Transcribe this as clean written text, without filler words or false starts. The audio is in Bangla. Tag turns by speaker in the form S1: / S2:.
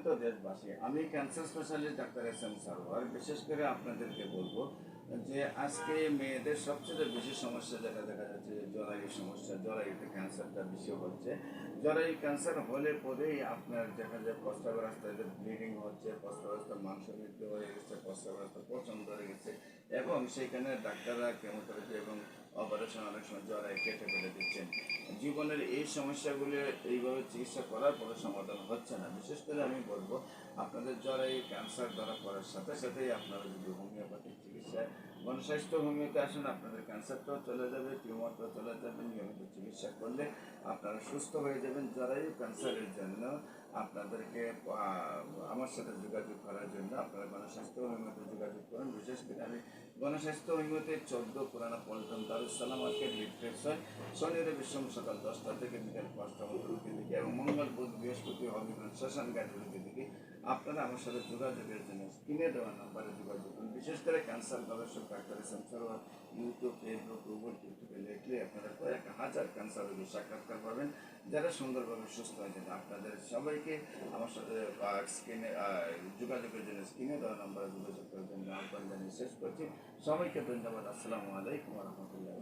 S1: তো দেশবাসী, আমি cancer specialist doctor S M Sarwar. বিশেষ করে আপনাদেরকে বলবো যে আজকে মেয়েদের সবচেয়ে বেশি সমস্যা যেটা দেখা যাচ্ছে যে জরায়ু সমস্যা, জরায়ুতে ক্যান্সারটা বেশি হচ্ছে। জরায়ু ক্যান্সার হলে পরেই আপনার দেখা যায় প্রস্রাব রাস্তায় ব্লিডিং হচ্ছে, প্রস্রাব রাস্তার মাংস বৃদ্ধি হয়ে গেছে, প্রস্রাব রাস্তা পচন ধরে গেছে, এবং সেখানে ডাক্তাররা কেমোথেরাপি এবং অপারেশন অনেক সময় জরায়ু কেটে ফেলে দিচ্ছেন। জীবনের এই সমস্যাগুলো এইভাবে চিকিৎসা করার পরে সমাধান হচ্ছে না। বিশেষ করে আমি বলবো, আপনাদের জরায়ু ক্যান্সার ধরা পড়ার সাথে সাথেই আপনারা যদি হোমিওপ্যাথিক চিকিৎসায় গণস্বাস্থ্য হোমিওতে আসেন, আপনাদের ক্যান্সারটাও চলে যাবে, টিউমারটাও চলে যাবে। নিয়মিত চিকিৎসা করলে আপনারা সুস্থ হয়ে যাবেন। জরায়ু ক্যান্সারের জন্য আপনাদেরকে আমার সাথে যোগাযোগ করার জন্য আপনারা গণস্বাস্থ্য হোমিওতে যোগাযোগ করুন। বিশেষ করে আমি গণস্বাস্থ্য হোমিওতে 14 পুরানা পল্টন দারুসালাম মার্কেট লিফটেড হয়। শনি রবি সোম সকাল 10টা থেকে বিকেল 5টা মতো রুগী দিকে, এবং মঙ্গল বুধ বৃহস্পতি হবিগঞ্জ শ্মশান ঘাট রুগী দিকে। আপনারা আমার সাথে যোগাযোগের জন্য স্ক্রিনে দেওয়া নাম্বারে যোগাযোগ করুন। বিশেষ করে ক্যান্সার গবেষক doctor S M Sarwar YouTube, Facebook, Google, টিকটকে লিখলে আপনারা কয়েক হাজার ক্যান্সার রোগীর সাক্ষাৎকার পাবেন, যারা সুন্দরভাবে সুস্থ হয়ে যাবে। আপনাদের সবাইকে আমার সাথে স্ক্রিনে যোগাযোগের জন্য স্ক্রিনে দেওয়া নাম্বারে যোগাযোগ করার জন্য আহ্বান জানিয়ে শেষ করছি। সবাইকে ধন্যবাদ। আসসালামু আলাইকুম রহমতুল্লাহ।